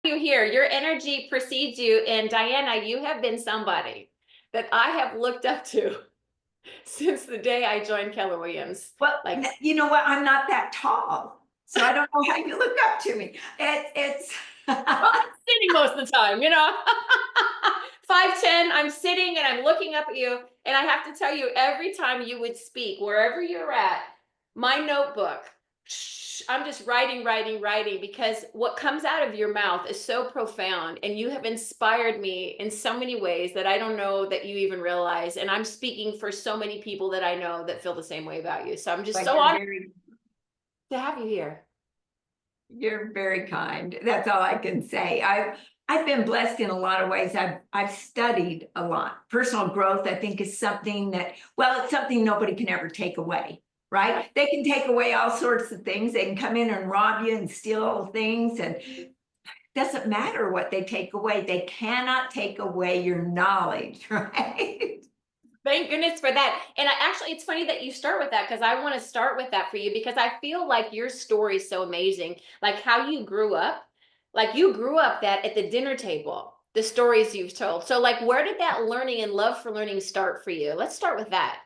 you here. Your energy precedes you. And Dianna, you have been somebody that I have looked up to since the day I joined Keller Williams. Well, Like, you know what? I'm not that tall, so I don't know how you look up to me. It's well, I'm sitting most of the time, 5'10", I'm sitting and I'm looking up at you. And I have to tell you, every time you would speak, wherever you're at, my notebook, I'm just writing, because what comes out of your mouth is so profound. And you have inspired me in so many ways that I don't know that you even realize. And I'm speaking for so many people that I know that feel the same way about you. So I'm just so honored to have you here. You're very kind. That's all I can say. I've been blessed in a lot of ways. I've studied a lot. Personal growth, I think, is something that, well, it's something nobody can ever take away, right? They can take away all sorts of things. They can come in and rob you and steal things, and it doesn't matter what they take away. They cannot take away your knowledge, right? Thank goodness for that. And actually, it's funny that you start with that, because I want to start with that for you, because I feel like your story is so amazing. Like how you grew up, that at the dinner table, the stories you've told. So like, where did that learning and love for learning start for you? Let's start with that.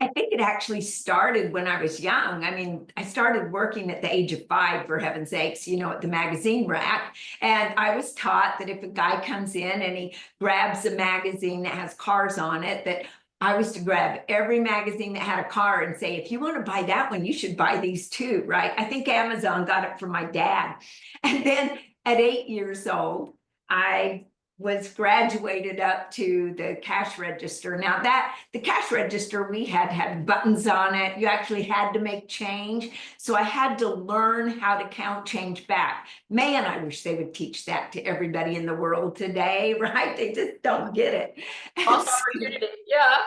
I think it actually started when I was young. I mean, I started working at the age of 5, for heaven's sakes, at the magazine rack. And I was taught that if a guy comes in and he grabs a magazine that has cars on it, that I was to grab every magazine that had a car and say, if you want to buy that one, you should buy these too, right? I think Amazon got it from my dad. And then at 8 years old, I was graduated up to the cash register. Now the cash register we had buttons on it. You actually had to make change. So I had to learn how to count change back. Man, I wish they would teach that to everybody in the world today, right? They just don't get it. Opportunity. Yeah.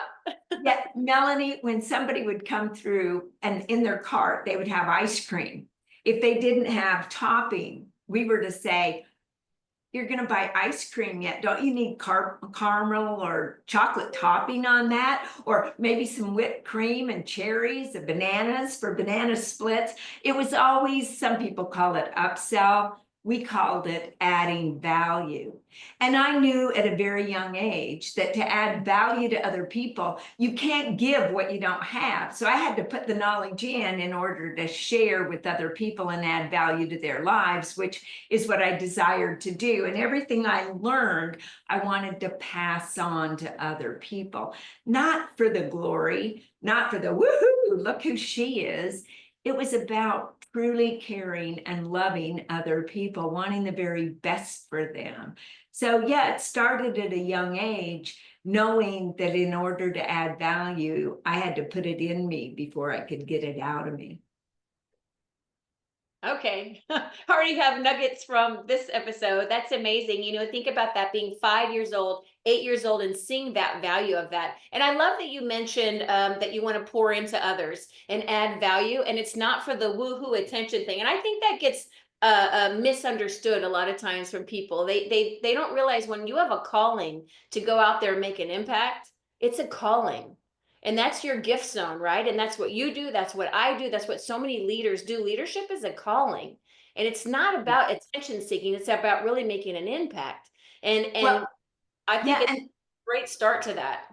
Yeah, Melanie, when somebody would come through and in their cart, they would have ice cream. If they didn't have topping, we were to say, you're going to buy ice cream yet? Don't you need caramel or chocolate topping on that? Or maybe some whipped cream and cherries and bananas for banana splits. It was always, some people call it upsell. We called it adding value. And I knew at a very young age that to add value to other people, you can't give what you don't have. So I had to put the knowledge in order to share with other people and add value to their lives, which is what I desired to do. And everything I learned, I wanted to pass on to other people, not for the glory, not for the woohoo, look who she is. It was about truly caring and loving other people, wanting the very best for them. So yeah, it started at a young age, knowing that in order to add value, I had to put it in me before I could get it out of me. Okay. Already have nuggets from this episode. That's amazing. Think about that, being 5 years old, 8 years old, and seeing that value of that. And I love that you mentioned that you want to pour into others and add value. And it's not for the woohoo attention thing. And I think that gets misunderstood a lot of times from people. They don't realize when you have a calling to go out there and make an impact, it's a calling. And that's your gift zone, right? And that's what you do. That's what I do. That's what so many leaders do. Leadership is a calling. And it's not about attention seeking. It's about really making an impact. And Well, I think yeah, it's a great start to that.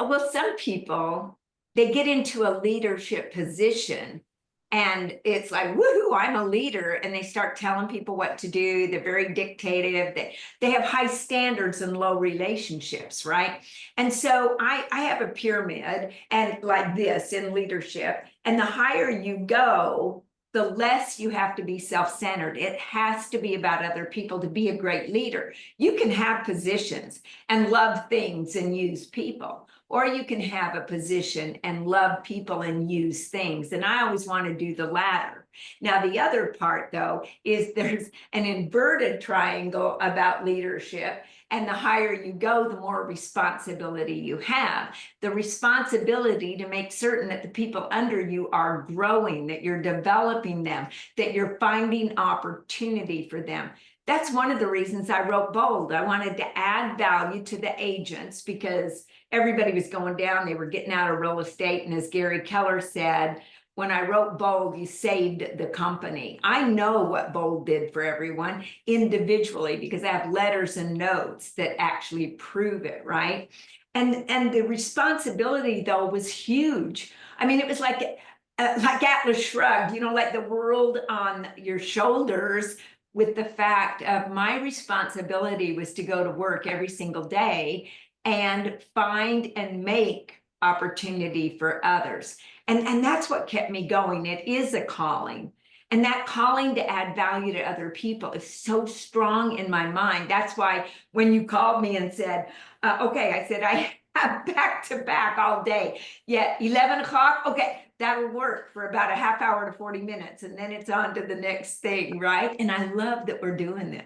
well, some people, they get into a leadership position and it's like, woohoo, I'm a leader. And they start telling people what to do. They're very dictative. They have high standards and low relationships, right? And so I have a pyramid and like this in leadership. And the higher you go, the less you have to be self-centered. It has to be about other people to be a great leader. You can have positions and love things and use people, or you can have a position and love people and use things. And I always want to do the latter. Now, the other part, though, is there's an inverted triangle about leadership. And the higher you go, the more responsibility you have. The responsibility to make certain that the people under you are growing, that you're developing them, that you're finding opportunity for them. That's one of the reasons I wrote Bold. I wanted to add value to the agents because everybody was going down. They were getting out of real estate. And as Gary Keller said, when I wrote Bold, you saved the company. I know what Bold did for everyone individually because I have letters and notes that actually prove it, right? And the responsibility though was huge. I mean, it was like Atlas Shrugged, you know, like the world on your shoulders, with the fact of my responsibility was to go to work every single day and find and make opportunity for others. And that's what kept me going. It is a calling. And that calling to add value to other people is so strong in my mind. That's why when you called me and said, okay, I said, I have back to back all day. Yet 11 o'clock, okay, that'll work for about a half hour to 40 minutes. And then it's on to the next thing, right? And I love that we're doing this.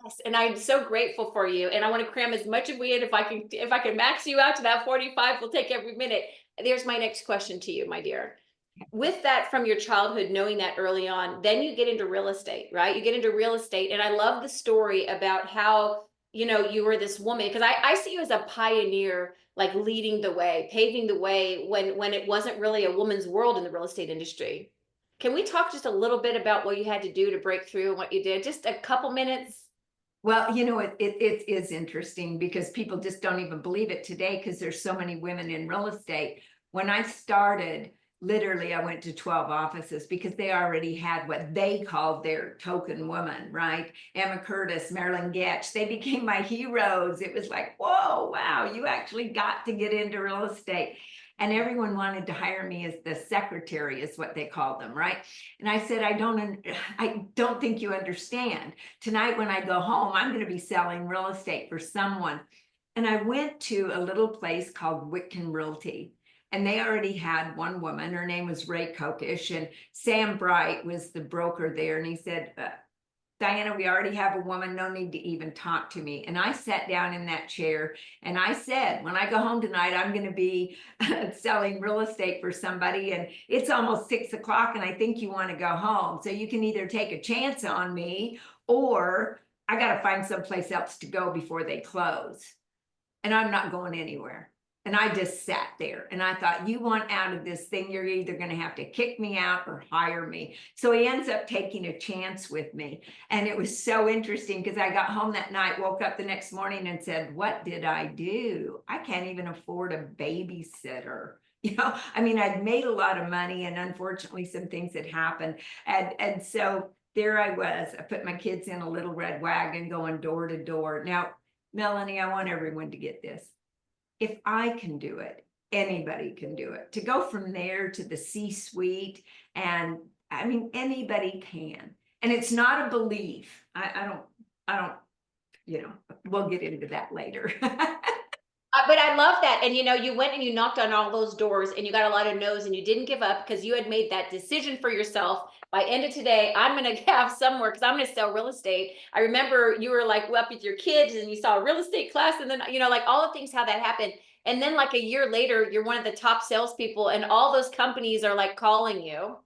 Yes, and I'm so grateful for you. And I want to cram as much of we in. If I can max you out to that 45, we'll take every minute. There's my next question to you, my dear. With that from your childhood, knowing that early on, then you get into real estate, right? You get into real estate. And I love the story about how, you know, you were this woman, because I see you as a pioneer, like leading the way, paving the way when it wasn't really a woman's world in the real estate industry. Can we talk just a little bit about what you had to do to break through and what you did? Just a couple minutes. Well, you know, it is interesting because people just don't even believe it today because there's so many women in real estate. When I started, literally, I went to 12 offices because they already had what they called their token woman, right? Emma Curtis, Marilyn Getch, they became my heroes. It was like, whoa, wow, you actually got to get into real estate. And everyone wanted to hire me as the secretary, is what they called them, right? And I said, I don't think you understand. Tonight when I go home, I'm going to be selling real estate for someone. And I went to a little place called Wiccan Realty. And they already had one woman, her name was Ray Kokosz, and Sam Bright was the broker there. And he said, Dianna, we already have a woman, no need to even talk to me. And I sat down in that chair and I said, when I go home tonight, I'm going to be selling real estate for somebody. And it's almost 6 o'clock and I think you want to go home. So you can either take a chance on me or I got to find someplace else to go before they close. And I'm not going anywhere. And I just sat there and I thought, you want out of this thing, you're either going to have to kick me out or hire me. So he ends up taking a chance with me. And it was so interesting because I got home that night, woke up the next morning and said, what did I do? I can't even afford a babysitter. You know, I mean, I'd made a lot of money and unfortunately some things had happened. And so there I was. I put my kids in a little red wagon going door to door. Now, Melanie, I want everyone to get this. If I can do it, anybody can do it. To go from there to the C-suite, and I mean, anybody can. And it's not a belief. I don't, you know, we'll get into that later. But I love that. And you know, you went and you knocked on all those doors and you got a lot of no's and you didn't give up because you had made that decision for yourself. By end of today, I'm going to have somewhere because I'm going to sell real estate. I remember you were like up with your kids and you saw a real estate class and then, you know, like all the things, how that happened. And then like a year later, you're one of the top salespeople and all those companies are like calling you,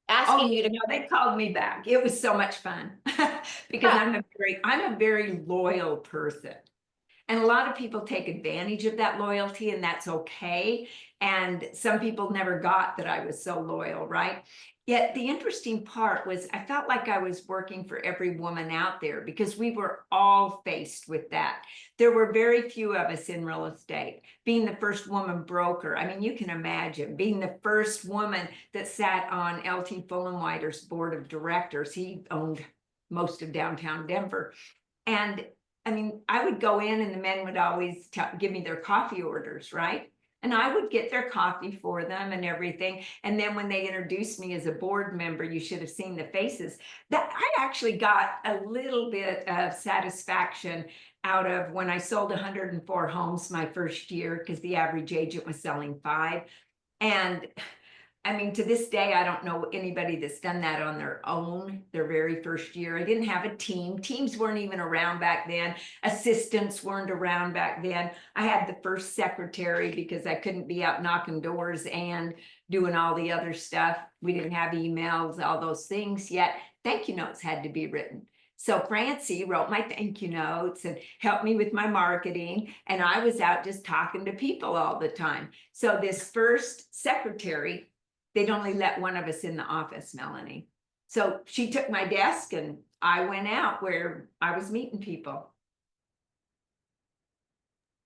asking you to. No, they called me back. It was so much fun because I'm a very loyal person. And a lot of people take advantage of that loyalty, and that's okay. And some people never got that I was so loyal, right? Yet the interesting part was I felt like I was working for every woman out there because we were all faced with that. There were very few of us in real estate. Being the first woman broker, I mean, you can imagine being the first woman that sat on LT Fullenwider's board of directors. He owned most of downtown Denver. And I mean, I would go in and the men would always give me their coffee orders, right? And I would get their coffee for them and everything. And then when they introduced me as a board member, you should have seen the faces. That I actually got a little bit of satisfaction out of when I sold 104 homes my first year, because the average agent was selling 5. And I mean, to this day, I don't know anybody that's done that on their own, their very first year. I didn't have a team. Teams weren't even around back then. Assistants weren't around back then. I had the first secretary because I couldn't be out knocking doors and doing all the other stuff. We didn't have emails, all those things yet. Thank you notes had to be written. So Francie wrote my thank you notes and helped me with my marketing. And I was out just talking to people all the time. So this first secretary they'd only let one of us in the office, Melanie. So she took my desk and I went out where I was meeting people.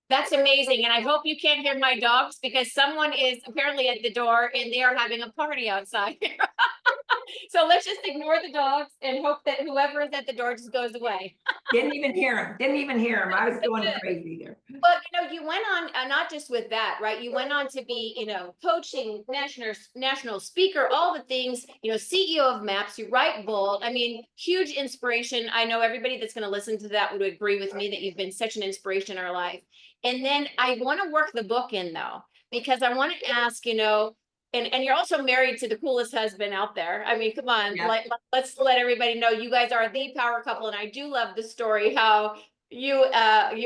That's amazing. And I hope you can't hear my dogs because someone is apparently at the door and they are having a party outside. So let's just ignore the dogs and hope that whoever is at the door just goes away. Didn't even hear him. Didn't even hear him. I was going crazy there. But you went on not just with that, right? You went on to be, coaching, national speaker, all the things, CEO of MAPS. You write bold. I mean, huge inspiration. I know everybody that's going to listen to that would agree with me that you've been such an inspiration in our life. And then I want to work the book in though, because I want to ask, and you're also married to the coolest husband out there. I mean, come on, Yeah. let's let everybody know you guys are the power couple. And I do love the story how you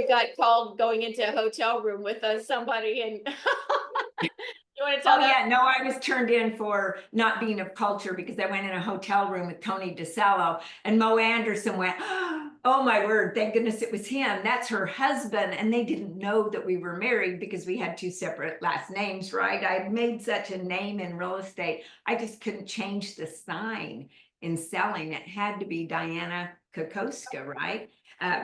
got called going into a hotel room with somebody and you want to tell Oh that? yeah, no, I was turned in for not being of culture because I went in a hotel room with Tony DeSello and Mo Anderson went, oh my word, thank goodness it was him. That's her husband. And they didn't know that we were married because we had two separate last names, right? I'd made such a name in real estate. I just couldn't change the sign in selling. It had to be Dianna Kokoszka, right?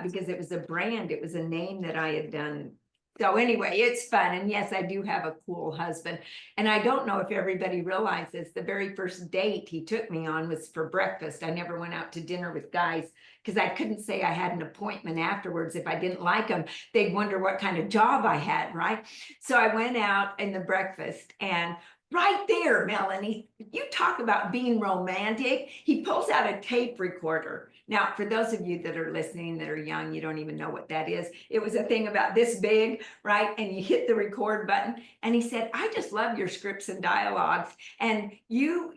Because it was a brand, it was a name that I had done. So anyway, it's fun. And yes, I do have a cool husband. And I don't know if everybody realizes the very first date he took me on was for breakfast. I never went out to dinner with guys because I couldn't say I had an appointment afterwards. If I didn't like them, they'd wonder what kind of job I had, right? So I went out in the breakfast and right there, Melanie, you talk about being romantic. He pulls out a tape recorder. Now, for those of you that are listening that are young, you don't even know what that is. It was a thing about this big, right? And you hit the record button. And he said, I just love your scripts and dialogues. And you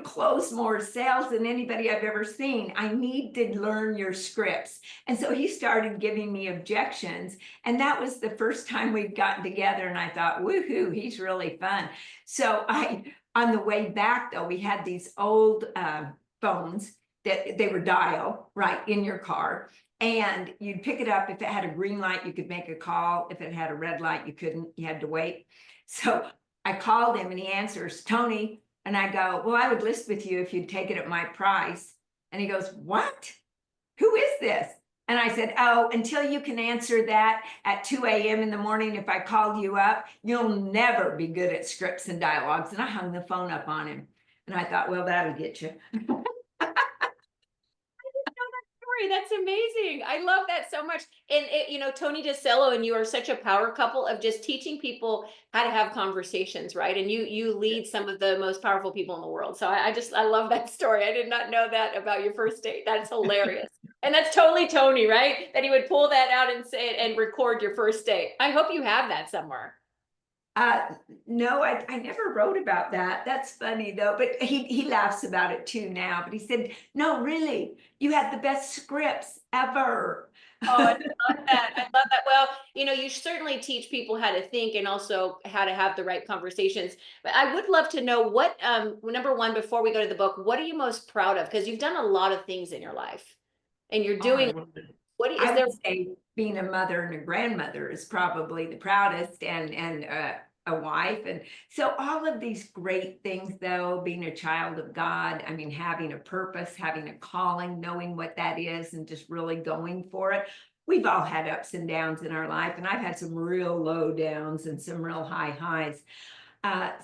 close more sales than anybody I've ever seen. I need to learn your scripts. And so he started giving me objections. And that was the first time we'd gotten together. And I thought, woohoo, he's really fun. So on the way back though, we had these old phones that they were dial right in your car. And you'd pick it up. If it had a green light, you could make a call. If it had a red light, you couldn't, you had to wait. So I called him and he answers, Tony. And I go, well, I would list with you if you'd take it at my price. And he goes, what? Who is this? And I said, oh, until you can answer that at 2 a.m. in the morning, if I called you up, you'll never be good at scripts and dialogues. And I hung the phone up on him. And I thought, well, that'll get you. That's amazing. I love that so much. And Tony DeSello and you are such a power couple of just teaching people how to have conversations, right? And you lead some of the most powerful people in the world. So I love that story. I did not know that about your first date. That's hilarious. And that's totally Tony, right? That he would pull that out and say it and record your first date. I hope you have that somewhere. No, I never wrote about that. That's funny though, but he laughs about it too now. But he said, no, really, you had the best scripts ever. Oh, I love that. I love that. Well, you certainly teach people how to think and also how to have the right conversations. But I would love to know what, number one, before we go to the book, what are you most proud of? Because you've done a lot of things in your life and you're doing, what is I there? would say being a mother and a grandmother is probably the proudest and a wife. And so all of these great things though, being a child of God, I mean, having a purpose, having a calling, knowing what that is and just really going for it. We've all had ups and downs in our life and I've had some real low downs and some real high highs.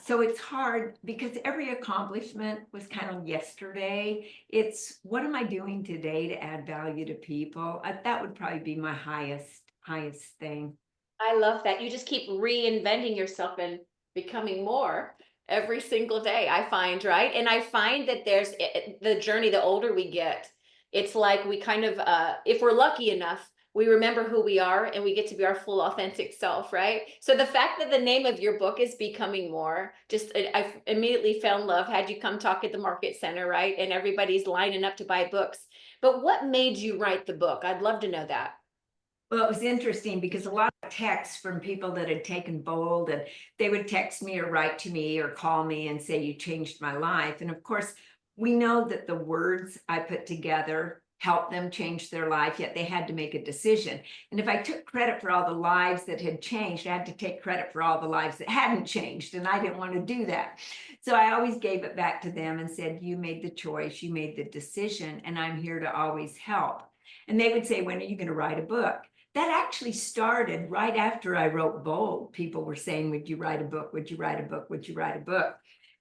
So it's hard because every accomplishment was kind of yesterday. It's what am I doing today to add value to people? That would probably be my highest thing. I love that. You just keep reinventing yourself and becoming more every single day, I find, right? And I find that there's the journey, the older we get, it's like we kind of, if we're lucky enough, we remember who we are and we get to be our full authentic self, right? So the fact that the name of your book is Becoming More, just I immediately fell in love, had you come talk at the market center, right? And everybody's lining up to buy books. But what made you write the book? I'd love to know that. Well, it was interesting because a lot of texts from people that had taken bold and they would text me or write to me or call me and say, you changed my life. And of course, we know that the words I put together help them change their life, yet they had to make a decision. And if I took credit for all the lives that had changed, I had to take credit for all the lives that hadn't changed. And I didn't want to do that. So I always gave it back to them and said, you made the choice, you made the decision, and I'm here to always help. And they would say, when are you going to write a book? That actually started right after I wrote Bold. People were saying, would you write a book? Would you write a book? Would you write a book?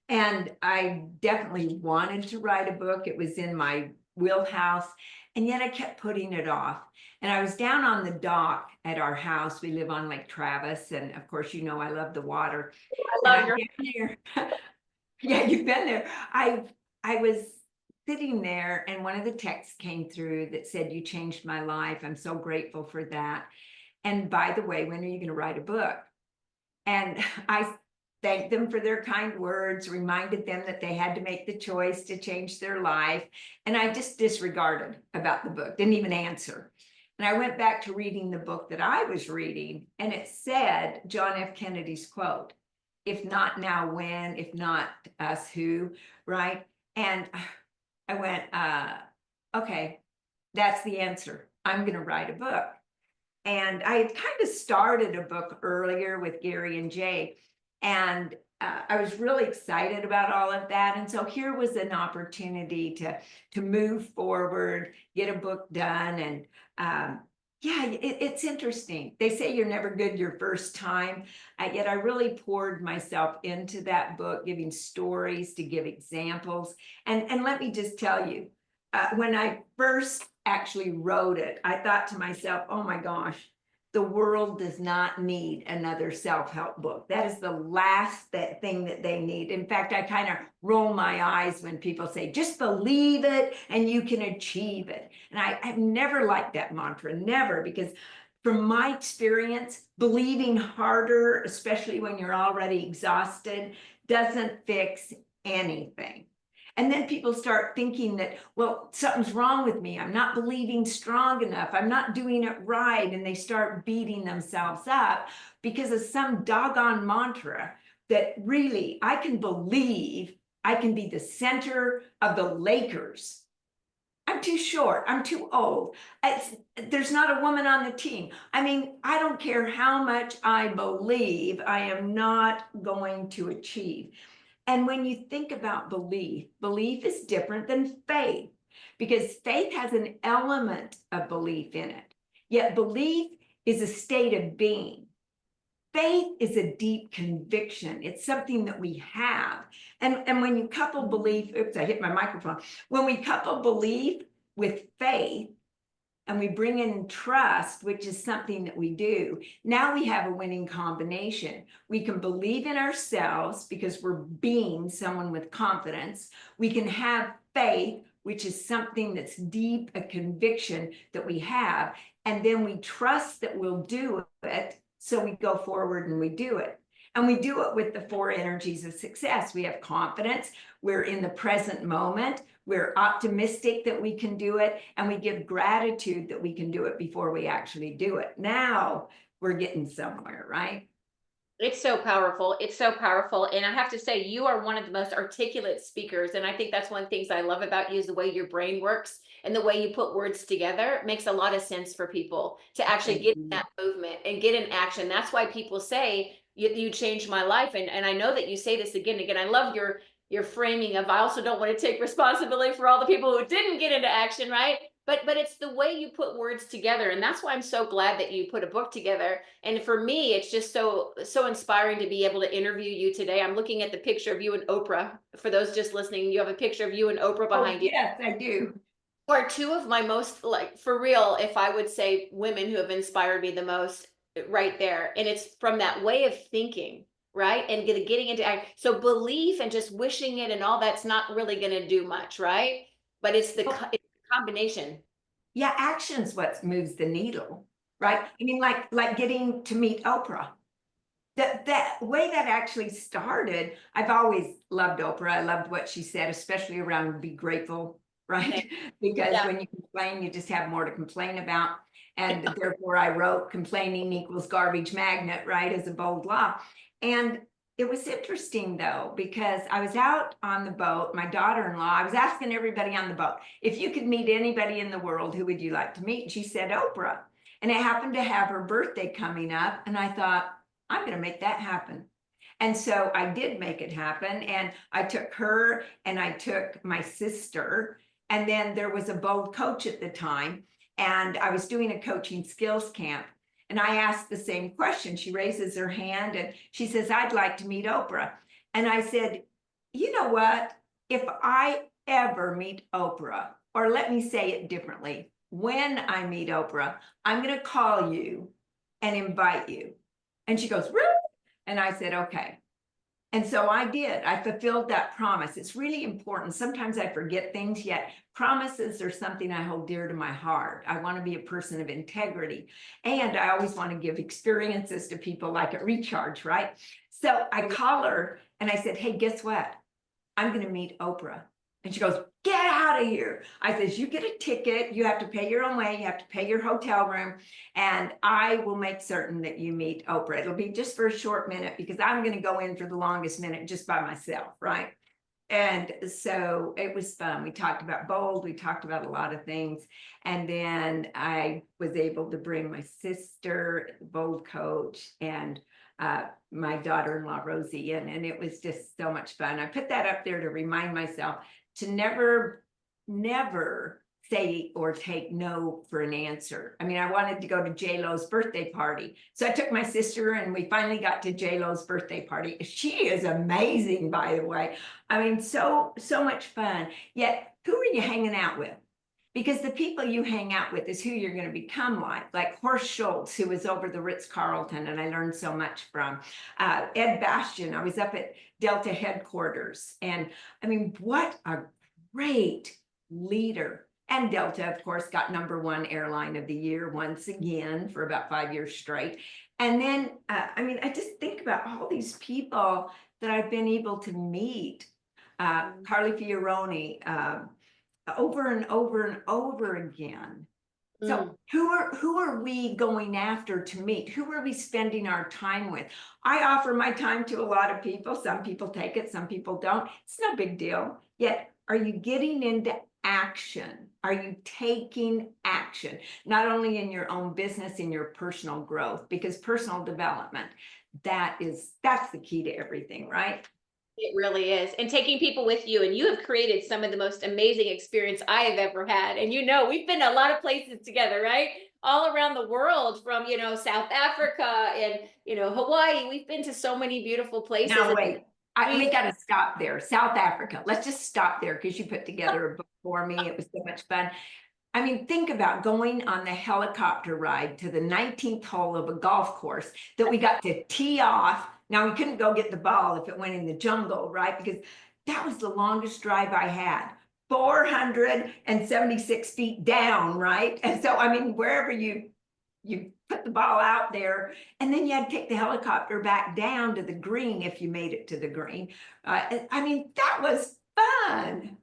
And I definitely wanted to write a book. It was in my wheelhouse, and yet I kept putting it off. And I was down on the dock at our house. We live on Lake Travis, and of course, you know I love the water. I And love your. I'm down there. Yeah, you've been there. I was sitting there, and one of the texts came through that said, you changed my life. I'm so grateful for that. And by the way, when are you going to write a book? And I thanked them for their kind words, reminded them that they had to make the choice to change their life. And I just disregarded about the book, didn't even answer. And I went back to reading the book that I was reading, and it said John F. Kennedy's quote, if not now, when? If not us, who? Right? And I went, okay, that's the answer. I'm going to write a book. And I had kind of started a book earlier with Gary and Jay, and I was really excited about all of that. And so here was an opportunity to move forward, get a book done. And yeah, it's interesting. They say you're never good your first time. Yet I really poured myself into that book, giving stories to give examples. And let me just tell you, when I first actually wrote it, I thought to myself, oh my gosh, the world does not need another self-help book. That is the last thing that they need. In fact, I kind of roll my eyes when people say, just believe it and you can achieve it. And I've never liked that mantra, never, because from my experience, believing harder, especially when you're already exhausted, doesn't fix anything. And then people start thinking that, well, something's wrong with me. I'm not believing strong enough. I'm not doing it right. And they start beating themselves up because of some doggone mantra that really I can believe I can be the center of the Lakers. I'm too short. I'm too old. There's not a woman on the team. I mean, I don't care how much I believe, I am not going to achieve. And when you think about belief, belief is different than faith, because faith has an element of belief in it. Yet belief is a state of being. Faith is a deep conviction. It's something that we have. And when you couple belief, oops, I hit my microphone. When we couple belief with faith, and we bring in trust, which is something that we do, now we have a winning combination. We can believe in ourselves because we're being someone with confidence. We can have faith, which is something that's deep, a conviction that we have. And then we trust that we'll do it. So we go forward and we do it. And we do it with the four energies of success. We have confidence. We're in the present moment. We're optimistic that we can do it. And we give gratitude that we can do it before we actually do it. Now we're getting somewhere, right? It's so powerful. It's so powerful. And I have to say, you are one of the most articulate speakers. And I think that's one of the things I love about you is the way your brain works and the way you put words together. It makes a lot of sense for people to actually get in that movement and get in action. That's why people say, you changed my life. And I know that you say this again and again. I love your framing of, I also don't want to take responsibility for all the people who didn't get into action, right? But it's the way you put words together. And that's why I'm so glad that you put a book together. And for me, it's just so inspiring to be able to interview you today. I'm looking at the picture of you and Oprah. For those just listening, you have a picture of you and Oprah behind you. Yes, I do. Are two of my most, like, for real, if I would say women who have inspired me the most, right there. And it's from that way of thinking, right? And getting into act. So belief and just wishing it and all that's not really going to do much, right? But it's the combination. Yeah, action's what moves the needle, right? I mean, like getting to meet Oprah. That way that actually started, I've always loved Oprah. I loved what she said, especially around be grateful, right? Because Yeah. when you complain, you just have more to complain about. And therefore I wrote complaining equals garbage magnet, right? As a bold law. And It was interesting though, because I was out on the boat, my daughter-in-law, I was asking everybody on the boat, if you could meet anybody in the world, who would you like to meet? And she said Oprah. And it happened to have her birthday coming up. And I thought, I'm going to make that happen. And so I did make it happen. And I took her and I took my sister. And then there was a bold coach at the time. And I was doing a coaching skills camp. And I asked the same question. She raises her hand and she says, I'd like to meet Oprah. And I said, you know what? If I ever meet Oprah, or let me say it differently, when I meet Oprah, I'm going to call you and invite you. And she goes, really? And I said, okay. And so I did. I fulfilled that promise. It's really important. Sometimes I forget things, yet promises are something I hold dear to my heart. I want to be a person of integrity. And I always want to give experiences to people like at Recharge, right? So I call her and I said, hey, guess what? I'm going to meet Oprah. And she goes, get out of here. I says, you get a ticket. You have to pay your own way. You have to pay your hotel room. And I will make certain that you meet Oprah. It'll be just for a short minute because I'm going to go in for the longest minute just by myself, right? And so it was fun. We talked about bold. We talked about a lot of things. And then I was able to bring my sister, bold coach, and my daughter-in-law, Rosie, in. And it was just so much fun. I put that up there to remind myself to never say or take no for an answer. I mean, I wanted to go to J-Lo's birthday party. So I took my sister and we finally got to J-Lo's birthday party. She is amazing, by the way. I mean, so much fun. Yet, who are you hanging out with? Because the people you hang out with is who you're going to become like Horst Schultz, who was over the Ritz-Carlton, and I learned so much from. Ed Bastian, I was up at Delta headquarters. And I mean, what a great leader. And Delta, of course, got #1 airline of the year once again for about 5 years straight. And then, I mean, I just think about all these people that I've been able to meet. Carly Fioroni, over and over and over again. So who are we going after to meet? Who are we spending our time with? I offer my time to a lot of people. Some people take it, some people don't. It's no big deal. Yet, are you getting into action? Are you taking action? Not only in your own business, in your personal growth, because personal development, that's the key to everything, right? It really is. And taking people with you, and you have created some of the most amazing experience I have ever had. And we've been to a lot of places together, right? All around the world, from, South Africa and, Hawaii. We've been to so many beautiful places. Now, wait, we got to stop there. South Africa. Let's just stop there because you put together a book for me. It was so much fun. I mean, think about going on the helicopter ride to the 19th hole of a golf course that we got to tee off. Now, we couldn't go get the ball if it went in the jungle, right? Because that was the longest drive I had. 476 feet down, right? And so, I mean, wherever you put the ball out there, and then you had to take the helicopter back down to the green if you made it to the green. I mean, that was fun.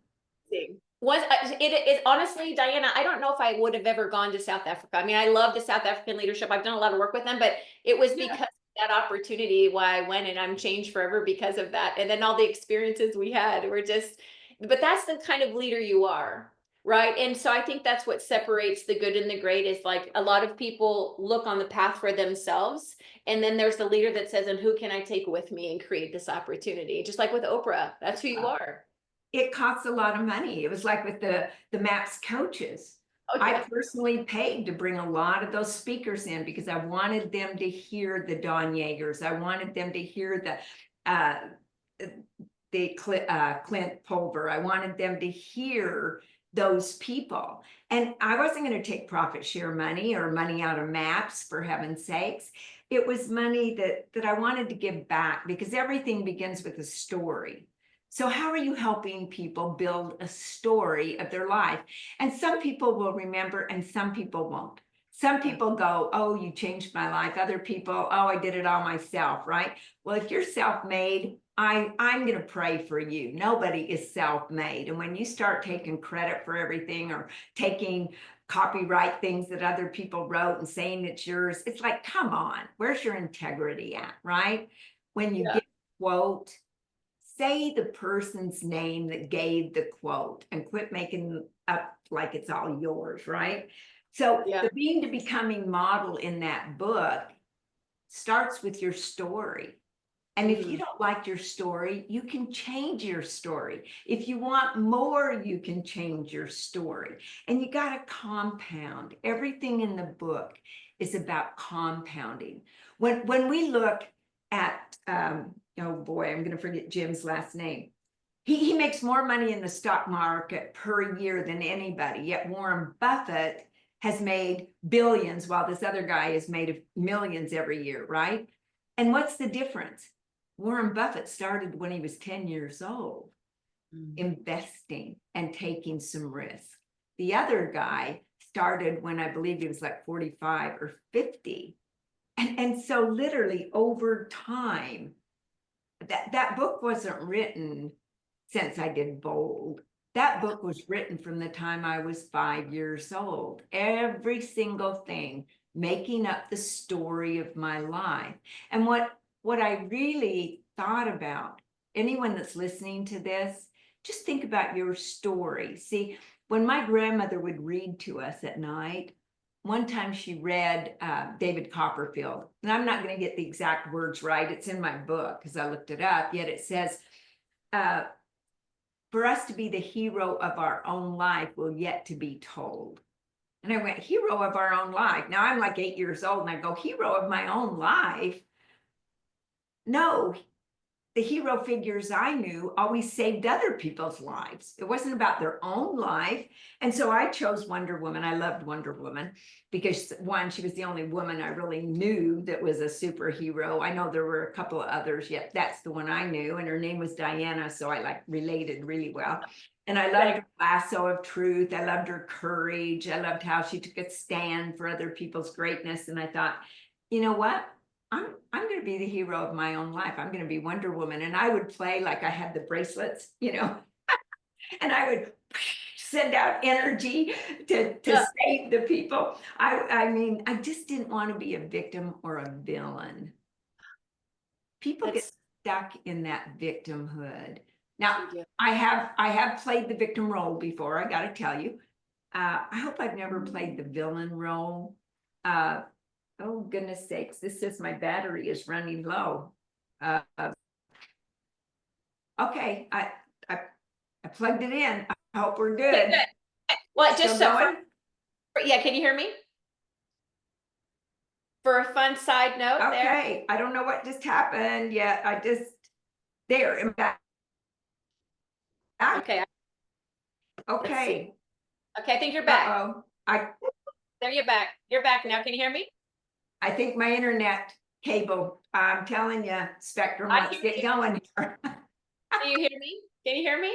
It is honestly, Dianna, I don't know if I would have ever gone to South Africa. I mean, I love the South African leadership. I've done a lot of work with them, but it was because of that opportunity why I went, and I'm changed forever because of that. And then all the experiences we had were but that's the kind of leader you are, right? And so I think that's what separates the good and the great, is like a lot of people look on the path for themselves. And then there's the leader that says, and who can I take with me and create this opportunity? Just like with Oprah, that's who you are. It costs a lot of money. It was like with the MAPS coaches. Oh, yeah. I personally paid to bring a lot of those speakers in because I wanted them to hear the Don Yeagers. I wanted them to hear Clint Pulver. I wanted them to hear those people. And I wasn't going to take profit share money or money out of MAPS, for heaven's sakes. It was money that I wanted to give back, because everything begins with a story. So how are you helping people build a story of their life? And some people will remember and some people won't. Some people go, oh, you changed my life. Other people, oh, I did it all myself, right? Well, if you're self-made, I'm going to pray for you. Nobody is self-made. And when you start taking credit for everything, or taking copyright things that other people wrote and saying it's yours, it's like, come on, where's your integrity at, right? When you give quote, say the person's name that gave the quote and quit making up like it's all yours, right? So Yeah. the being to becoming model in that book starts with your story. And if you don't like your story, you can change your story. If you want more, you can change your story. And you got to compound. Everything in the book is about compounding. When we look at, oh boy, I'm going to forget Jim's last name. He makes more money in the stock market per year than anybody, yet Warren Buffett has made billions while this other guy is made millions every year, right? And what's the difference? Warren Buffett started when he was 10 years old, investing and taking some risk. The other guy started when I believe he was like 45 or 50. And so literally over time, that book wasn't written since I did Bold. That book was written from the time I was 5 years old. Every single thing, making up the story of my life. And what I really thought about, anyone that's listening to this, just think about your story. See, when my grandmother would read to us at night, one time she read David Copperfield, and I'm not going to get the exact words right. It's in my book because I looked it up. Yet it says, for us to be the hero of our own life will yet to be told. And I went, hero of our own life. Now I'm like 8 years old and I go, hero of my own life? No, the hero figures I knew always saved other people's lives. It wasn't about their own life. And so I chose Wonder Woman. I loved Wonder Woman because, one, she was the only woman I really knew that was a superhero. I know there were a couple of others, yet that's the one I knew. And her name was Dianna, so I like related really well. And I loved her lasso of truth. I loved her courage. I loved how she took a stand for other people's greatness. And I thought, you know what? I'm going to be the hero of my own life. I'm going to be Wonder Woman. And I would play like I had the bracelets, and I would send out energy to save the people. I mean, I just didn't want to be a victim or a villain. People get stuck in that victimhood. Now, I have played the victim role before, I got to tell you. I hope I've never played the villain role. Oh, goodness sakes, this says my battery is running low. Okay, I plugged it in. I hope we're good. Okay, good. Well, just Still so going? yeah, can you hear me? For a fun side note there. Okay, I don't know what just happened yet. There, am back. Okay. Okay. Okay, I think you're back. Uh-oh. There you're back. You're back now. Can you hear me? I think my internet cable, I'm telling you, Spectrum, let's get going here. Do you hear me? Can you hear me?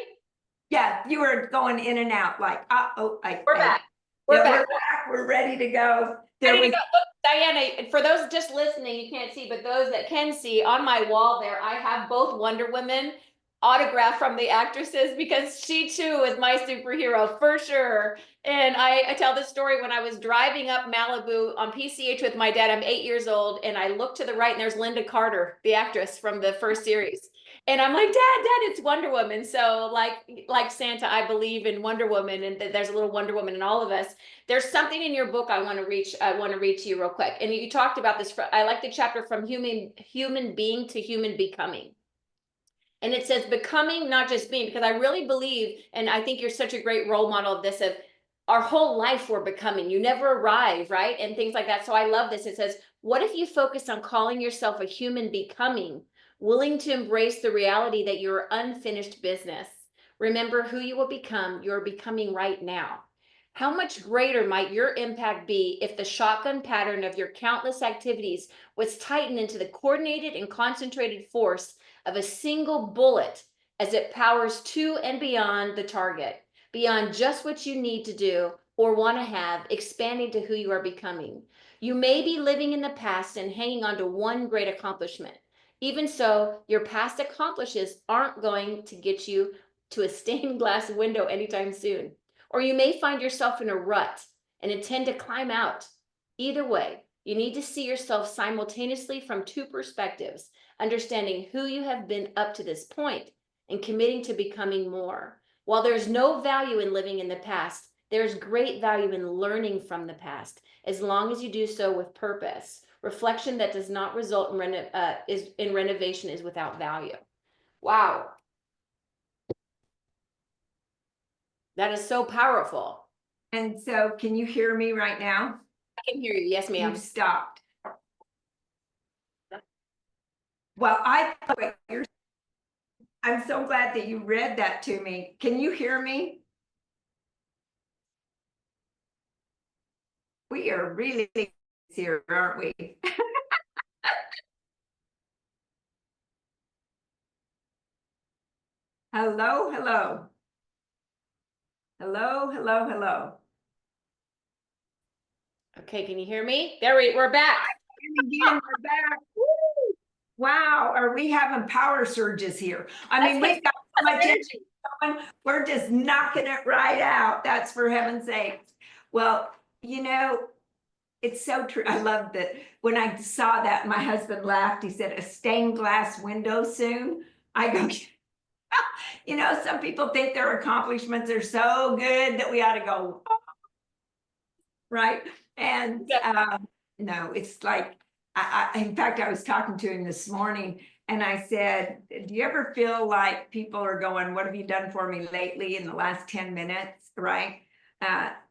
Yeah, you were going in and out like, We're back. We're back. We're ready to go. Look, Dianna, for those just listening, you can't see, but those that can see, on my wall there, I have both Wonder Women autographed from the actresses because she too is my superhero for sure. And I tell this story when I was driving up Malibu on PCH with my dad. I'm 8 years old, and I look to the right, and there's Linda Carter, the actress from the first series. And I'm like, Dad, it's Wonder Woman. So like Santa, I believe in Wonder Woman, and there's a little Wonder Woman in all of us. There's something in your book I want to read to you real quick. And you talked about this. I like the chapter from human being to human becoming. And it says becoming, not just being, because I really believe, and I think you're such a great role model of this, of our whole life we're becoming. You never arrive, right? And things like that. So I love this. It says, what if you focus on calling yourself a human becoming, willing to embrace the reality that you're unfinished business? Remember who you will become, you're becoming right now. How much greater might your impact be if the shotgun pattern of your countless activities was tightened into the coordinated and concentrated force of a single bullet as it powers to and beyond the target, beyond just what you need to do or want to have, expanding to who you are becoming. You may be living in the past and hanging on to one great accomplishment. Even so, your past accomplishes aren't going to get you to a stained glass window anytime soon. Or you may find yourself in a rut and intend to climb out. Either way, You need to see yourself simultaneously from two perspectives, understanding who you have been up to this point and committing to becoming more. While there's no value in living in the past, there's great value in learning from the past, as long as you do so with purpose. Reflection that does not result in renovation is without value. Wow. That is so powerful. And so can you hear me right now? I can hear you. Yes, ma'am. You've stopped. Well, I'm so glad that you read that to me. Can you hear me? We are really here, aren't we? Hello, hello. Hello, hello, hello. Okay, can you hear me? We're back. Again, we're back. Woo! Wow, are we having power surges here? I mean, we've got so much energy going. We're just knocking it right out. That's for heaven's sake. Well, you know, it's so true. I love that. When I saw that, my husband laughed. He said, "A stained glass window soon." I go, you know, some people think their accomplishments are so good that we ought to go, "Oh," right? And no, it's like, in fact, I was talking to him this morning and I said, do you ever feel like people are going, what have you done for me lately in the last 10 minutes, right?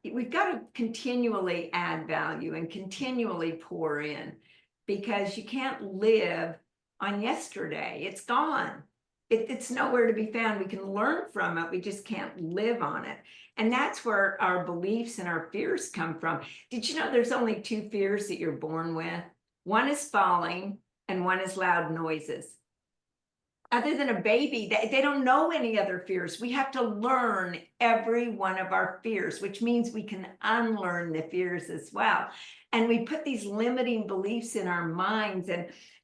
We've got to continually add value and continually pour in, because you can't live on yesterday. It's gone. It's nowhere to be found. We can learn from it. We just can't live on it. And that's where our beliefs and our fears come from. Did you know there's only two fears that you're born with? One is falling and one is loud noises. Other than a baby, they don't know any other fears. We have to learn every one of our fears, which means we can unlearn the fears as well. And we put these limiting beliefs in our minds.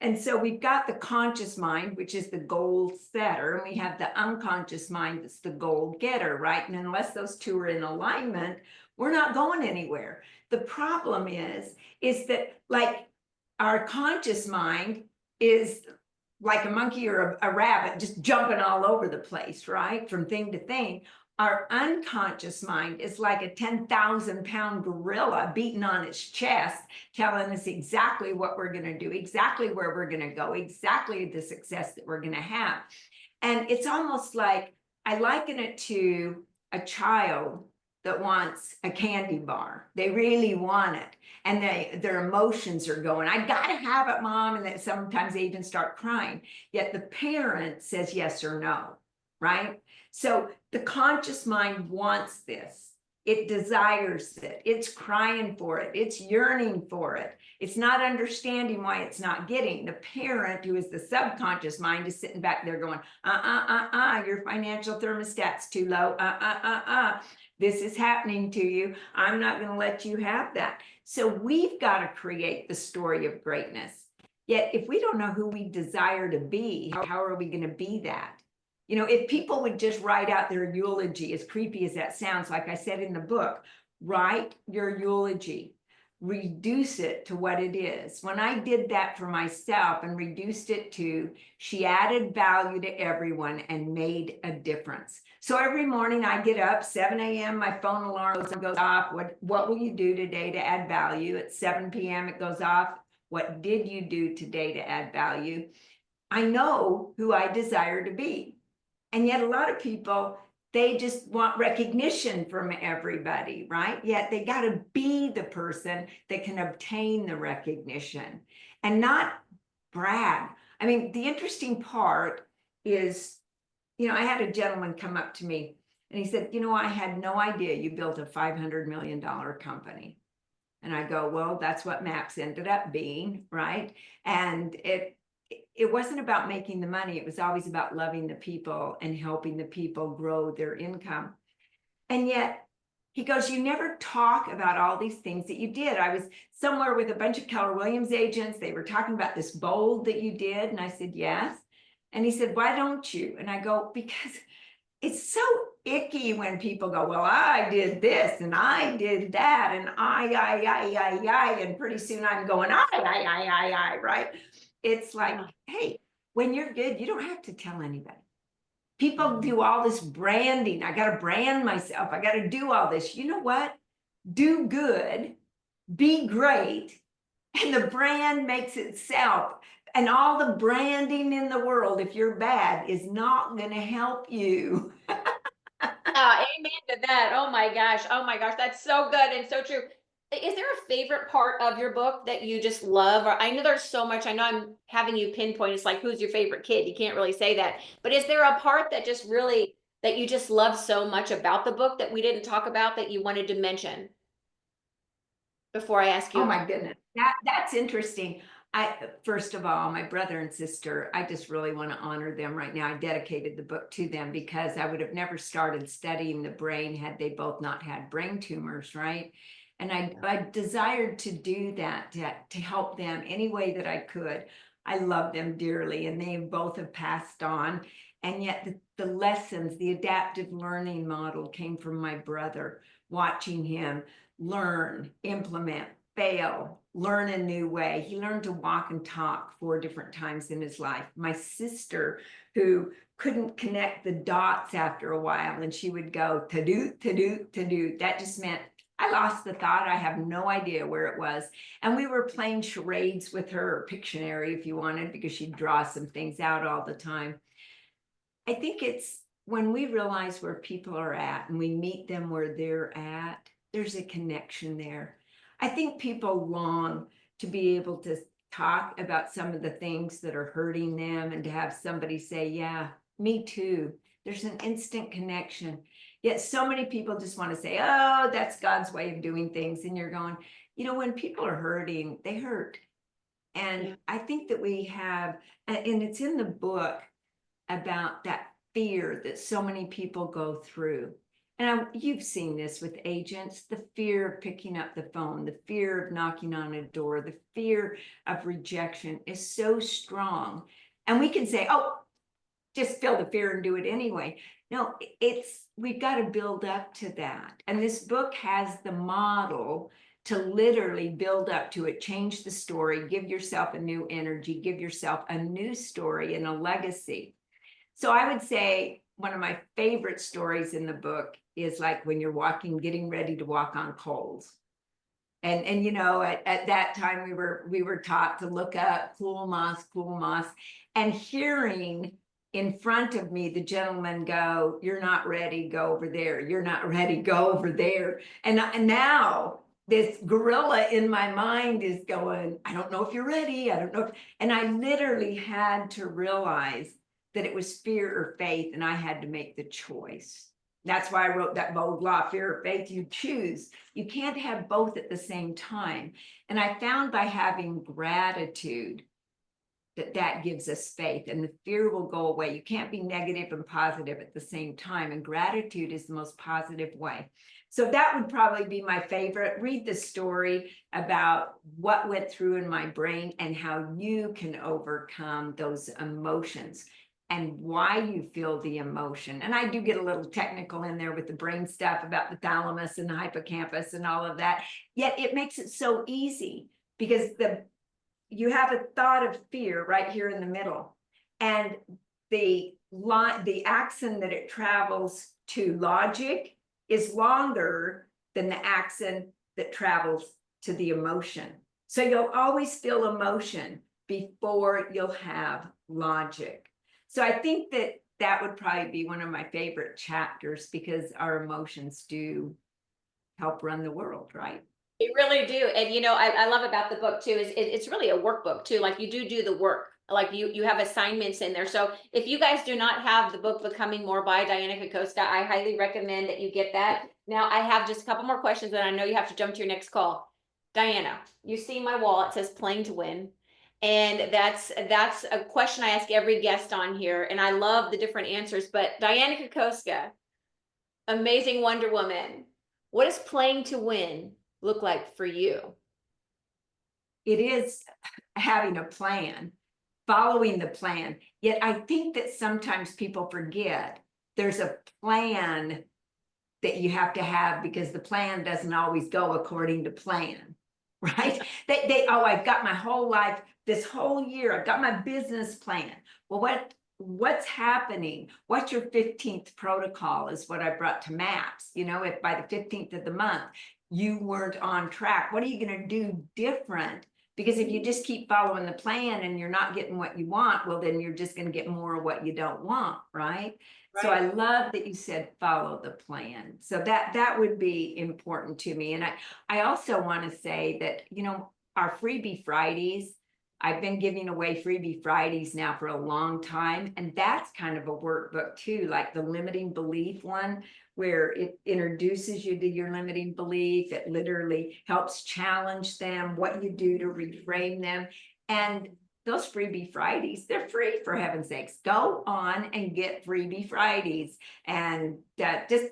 And so we've got the conscious mind, which is the goal setter, and we have the unconscious mind that's the goal getter, right? And unless those two are in alignment, we're not going anywhere. The problem is that, like, our conscious mind is like a monkey or a rabbit just jumping all over the place, right? From thing to thing. Our unconscious mind is like a 10,000-pound gorilla beating on its chest, telling us exactly what we're going to do, exactly where we're going to go, exactly the success that we're going to have. And it's almost like, I liken it to a child that wants a candy bar. They really want it. And their emotions are going, I gotta have it, Mom. And then sometimes they even start crying. Yet the parent says yes or no, right? So the conscious mind wants this. It desires it. It's crying for it. It's yearning for it. It's not understanding why it's not getting. The parent, who is the subconscious mind, is sitting back there going, your financial thermostat's too low. This is happening to you. I'm not going to let you have that. So we've got to create the story of greatness. Yet if we don't know who we desire to be, how are we going to be that? You know, if people would just write out their eulogy, as creepy as that sounds, like I said in the book, write your eulogy, reduce it to what it is. When I did that for myself and reduced it to, she added value to everyone and made a difference. So every morning I get up, 7 a.m., my phone alarm goes off. What will you do today to add value? At 7 p.m. it goes off. What did you do today to add value? I know who I desire to be. And yet a lot of people, they just want recognition from everybody, right? Yet they got to be the person that can obtain the recognition and not brag. I mean, the interesting part is, you know, I had a gentleman come up to me and he said, you know, I had no idea you built a $500 million company. And I go, well, that's what MAPS ended up being, right? And it wasn't about making the money. It was always about loving the people and helping the people grow their income. And yet he goes, you never talk about all these things that you did. I was somewhere with a bunch of Keller Williams agents. They were talking about this bold that you did. And I said, yes. And he said, why don't you? And I go, because it's so icky when people go, well, I did this and I did that and and pretty soon I'm going, right? It's like, Yeah. hey, when you're good, you don't have to tell anybody. People do all this branding. I got to brand myself. I got to do all this. You know what? Do good, be great, and the brand makes itself. And all the branding in the world, if you're bad, is not going to help you. Amen to that. Oh my gosh. Oh my gosh. That's so good and so true. Is there a favorite part of your book that you just love? Or I know there's so much. I know I'm having you pinpoint. It's like, who's your favorite kid? You can't really say that. But is there a part that just really that you just love so much about the book that we didn't talk about that you wanted to mention before I ask you Oh a my question? goodness, that's interesting. First of all, my brother and sister, I just really want to honor them right now. I dedicated the book to them because I would have never started studying the brain had they both not had brain tumors, right? And I desired to do that to help them any way that I could. I love them dearly, and they both have passed on. And yet the lessons, the adaptive learning model came from my brother, watching him learn, implement, fail, learn a new way. He learned to walk and talk 4 different times in his life. My sister, who couldn't connect the dots after a while, and she would go to do, to do, to do. That just meant I lost the thought. I have no idea where it was. And we were playing charades with her, or Pictionary if you wanted, because she'd draw some things out all the time. I think it's when we realize where people are at and we meet them where they're at, there's a connection there. I think people long to be able to talk about some of the things that are hurting them and to have somebody say, yeah, me too. There's an instant connection. Yet so many people just want to say, oh, that's God's way of doing things. And you're going, when people are hurting, they hurt. And Yeah. I think that we have, and it's in the book, about that fear that so many people go through. And you've seen this with agents, the fear of picking up the phone, the fear of knocking on a door, the fear of rejection is so strong. And we can say, oh, just feel the fear and do it anyway. No, we've got to build up to that. And this book has the model to literally build up to it, change the story, give yourself a new energy, give yourself a new story and a legacy. So I would say one of my favorite stories in the book is like when you're getting ready to walk on coals. And at that time we were taught to look up cool moss, and hearing in front of me the gentleman go, "You're not ready, go over there. You're not ready, go over there." And now this gorilla in my mind is going, "I don't know if you're ready. I don't know." And I literally had to realize that it was fear or faith, and I had to make the choice. That's why I wrote that bold law, fear or faith. You choose. You can't have both at the same time. And I found by having gratitude that gives us faith, and the fear will go away. You can't be negative and positive at the same time. And gratitude is the most positive way. So that would probably be my favorite. Read the story about what went through in my brain and how you can overcome those emotions and why you feel the emotion. And I do get a little technical in there with the brain stuff about the thalamus and the hippocampus and all of that. Yet it makes it so easy because you have a thought of fear right here in the middle. And the axon that it travels to logic is longer than the axon that travels to the emotion. So you'll always feel emotion before you'll have logic. So I think that would probably be one of my favorite chapters because our emotions do help run the world, right? They really do. And I love about the book too is it's really a workbook too. Like you do the work. Like you have assignments in there. So if you guys do not have the book Becoming More by Dianna Kokoszka, I highly recommend that you get that. Now I have just a couple more questions and I know you have to jump to your next call. Dianna, you see my wall, it says playing to win. And that's a question I ask every guest on here. And I love the different answers. But Dianna Kokoszka, amazing Wonder Woman, what does playing to win look like for you? It is having a plan, following the plan. Yet I think that sometimes people forget there's a plan that you have to have, because the plan doesn't always go according to plan, right? Oh, I've got my whole life, this whole year, I've got my business plan. Well, what's happening? What's your 15th protocol is what I brought to MAPS. You know, if by the 15th of the month, you weren't on track, what are you going to do different? Because if you just keep following the plan and you're not getting what you want, well, then you're just going to get more of what you don't want, right? So I love that you said follow the plan. So that would be important to me. And I also want to say that, you know, our freebie Fridays, I've been giving away freebie Fridays now for a long time. And that's kind of a workbook too, like the limiting belief one, where it introduces you to your limiting belief. It literally helps challenge them, what you do to reframe them. And those freebie Fridays, they're free, for heaven's sakes. Go on and get freebie Fridays, and just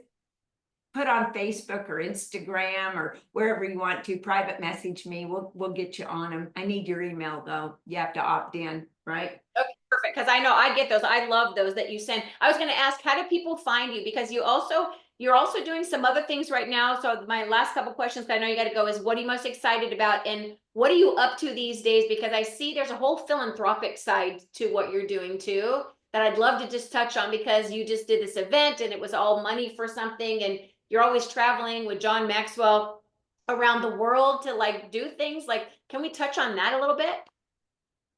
put on Facebook or Instagram or wherever you want to, private message me. We'll get you on them. I need your email though. You have to opt in, right? Okay, perfect. Because I know I get those. I love those that you send. I was going to ask, how do people find you? Because you're also doing some other things right now. So my last couple questions, I know you got to go, is what are you most excited about, and what are you up to these days? Because I see there's a whole philanthropic side to what you're doing too, that I'd love to just touch on, because you just did this event and it was all money for something, and you're always traveling with John Maxwell around the world to like do things. Like, can we touch on that a little bit?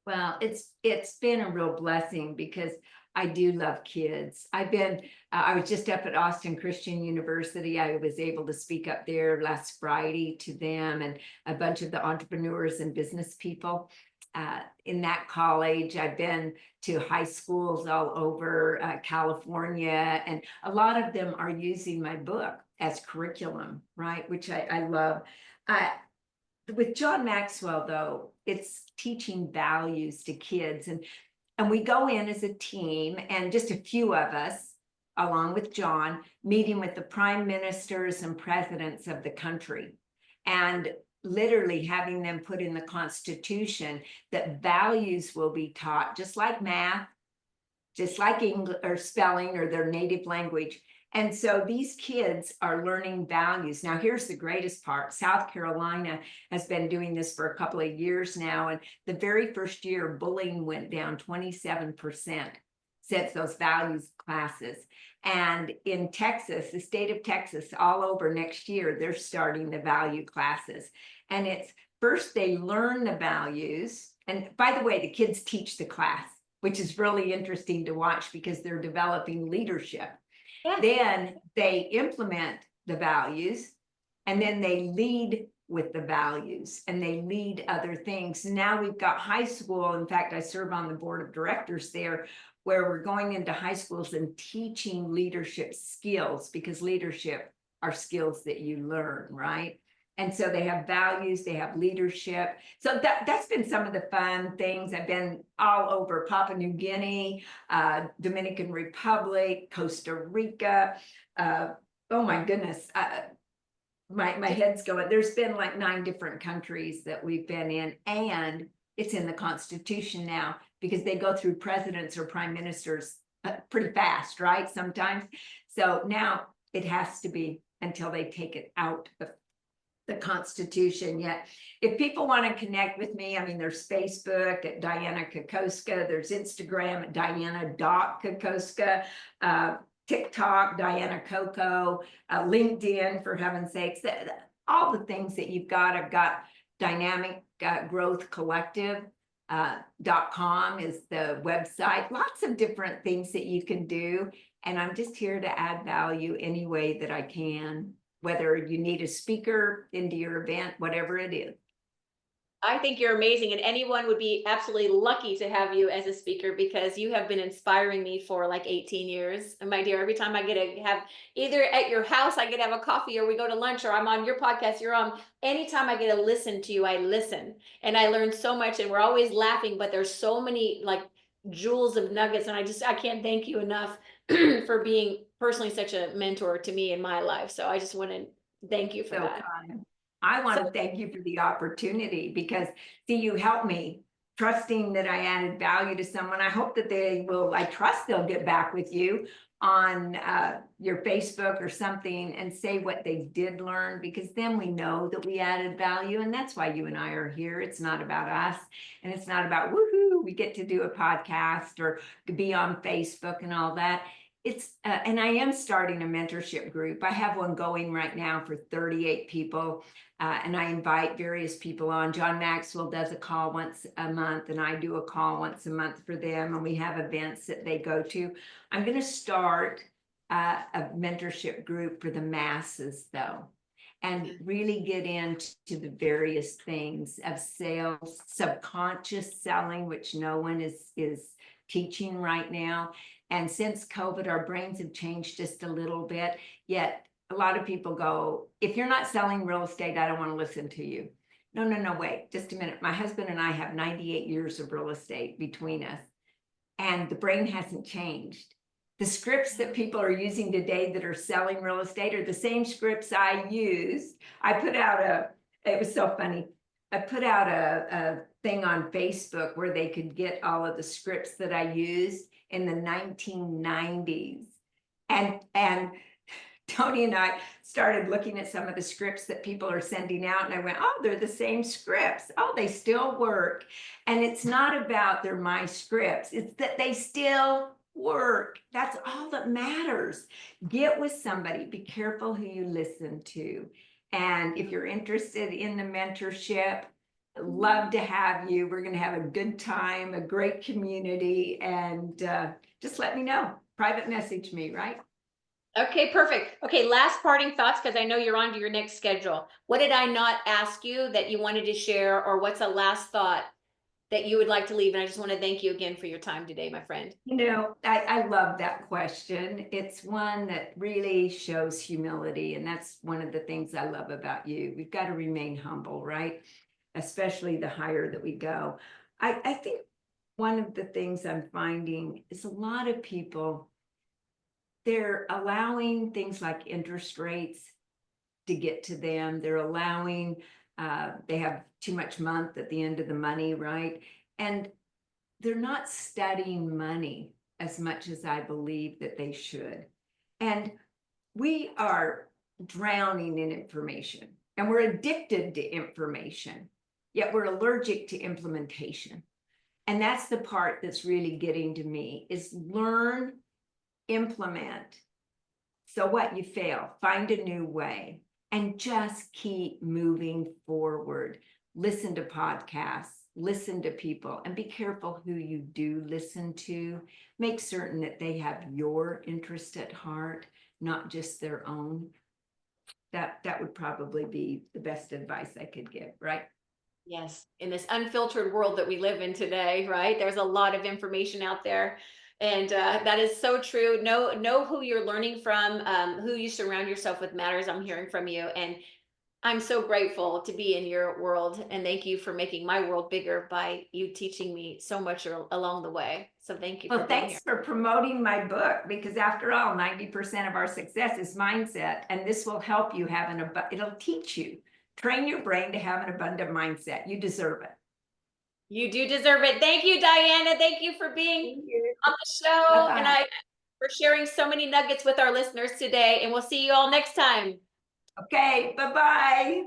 Well, it's been a real blessing, because I do love kids. I was just up at Austin Christian University. I was able to speak up there last Friday to them and a bunch of the entrepreneurs and business people in that college. I've been to high schools all over California, and a lot of them are using my book as curriculum, right? Which I love. With John Maxwell, though, it's teaching values to kids. And we go in as a team, and just a few of us, along with John, meeting with the prime ministers and presidents of the country, and literally having them put in the Constitution that values will be taught, just like math, just like English or spelling or their native language. And so these kids are learning values. Now, here's the greatest part. South Carolina has been doing this for a couple of years now. And the very first year, bullying went down 27% since those values classes. And in Texas, the state of Texas, all over next year, they're starting the value classes. And it's first they learn the values. And by the way, the kids teach the class, which is really interesting to watch, because they're developing leadership. Yeah. Then they implement the values, and then they lead with the values, and they lead other things. Now we've got high school. In fact, I serve on the board of directors there, where we're going into high schools and teaching leadership skills, because leadership are skills that you learn, right? And so they have values, they have leadership. So that's been some of the fun things. I've been all over Papua New Guinea, Dominican Republic, Costa Rica. Oh my goodness, my head's going. There's been like 9 different countries that we've been in, and it's in the Constitution now, because they go through presidents or prime ministers pretty fast, right? Sometimes. So now it has to be until they take it out of the Constitution. Yet if people want to connect with me, I mean, there's Facebook at Dianna Kokoszka, there's Instagram at Dianna.Kokoszka, TikTok, Dianna Coco, LinkedIn, for heaven's sakes, all the things that you've got. I've got Dynamic Growth Collective. .com is the website. Lots of different things that you can do, and I'm just here to add value any way that I can, whether you need a speaker into your event, whatever it is. I think you're amazing, and anyone would be absolutely lucky to have you as a speaker, because you have been inspiring me for like 18 years. And my dear, every time I get to have, either at your house, I get to have a coffee, or we go to lunch, or I'm on your podcast, you're on, anytime I get to listen to you, I listen, and I learn so much, and we're always laughing, but there's so many like jewels of nuggets. And I can't thank you enough for being personally such a mentor to me in my life. So I just want to thank you for that. I want to thank you for the opportunity, because see, you helped me trusting that I added value to someone. I hope that I trust they'll get back with you on your Facebook or something and say what they did learn, because then we know that we added value. And that's why you and I are here. It's not about us, and it's not about woohoo, we get to do a podcast or be on Facebook and all that. And I am starting a mentorship group. I have one going right now for 38 people. And I invite various people on. John Maxwell does a call once a month, and I do a call once a month for them. And we have events that they go to. I'm going to start a mentorship group for the masses, though, and really get into the various things of sales, subconscious selling, which no one is teaching right now. And since COVID, our brains have changed just a little bit, yet a lot of people go, if you're not selling real estate, I don't want to listen to you. No, wait, just a minute. My husband and I have 98 years of real estate between us, and the brain hasn't changed. The scripts that people are using today that are selling real estate are the same scripts I used. It was so funny. I put out a thing on Facebook where they could get all of the scripts that I used in the 1990s. And Tony and I started looking at some of the scripts that people are sending out, and I went, oh, they're the same scripts. Oh, they still work. And it's not about they're my scripts. It's that they still work. That's all that matters. Get with somebody. Be careful who you listen to. And if you're interested in the mentorship, I'd love to have you. We're going to have a good time, a great community, and just let me know. Private message me, right? Okay, perfect. Okay, last parting thoughts, because I know you're on to your next schedule. What did I not ask you that you wanted to share, or what's a last thought that you would like to leave? And I just want to thank you again for your time today, my friend. I love that question. It's one that really shows humility, and that's one of the things I love about you. We've got to remain humble, right? Especially the higher that we go. I think one of the things I'm finding is a lot of people, they're allowing things like interest rates to get to them. They're allowing, they have too much month at the end of the money, right? And they're not studying money as much as I believe that they should. And we are drowning in information, and we're addicted to information, yet we're allergic to implementation. And that's the part that's really getting to me, is learn, implement. So what? You fail, find a new way, and just keep moving forward. Listen to podcasts, listen to people, and be careful who you do listen to. Make certain that they have your interest at heart, not just their own. That would probably be the best advice I could give, right? Yes, in this unfiltered world that we live in today, right? There's a lot of information out there. And that is so true. Know who you're learning from, who you surround yourself with matters. I'm hearing from you. And I'm so grateful to be in your world. And thank you for making my world bigger by you teaching me so much along the way. So thank you for Well, being thanks here. for promoting my book, because after all, 90% of our success is mindset. And this will help you it'll teach you, train your brain to have an abundant mindset. You deserve it. You do deserve it. Thank you, Dianna. Thank you for being on the show. Bye-bye. And for sharing so many nuggets with our listeners today. And we'll see you all next time. Okay, bye-bye.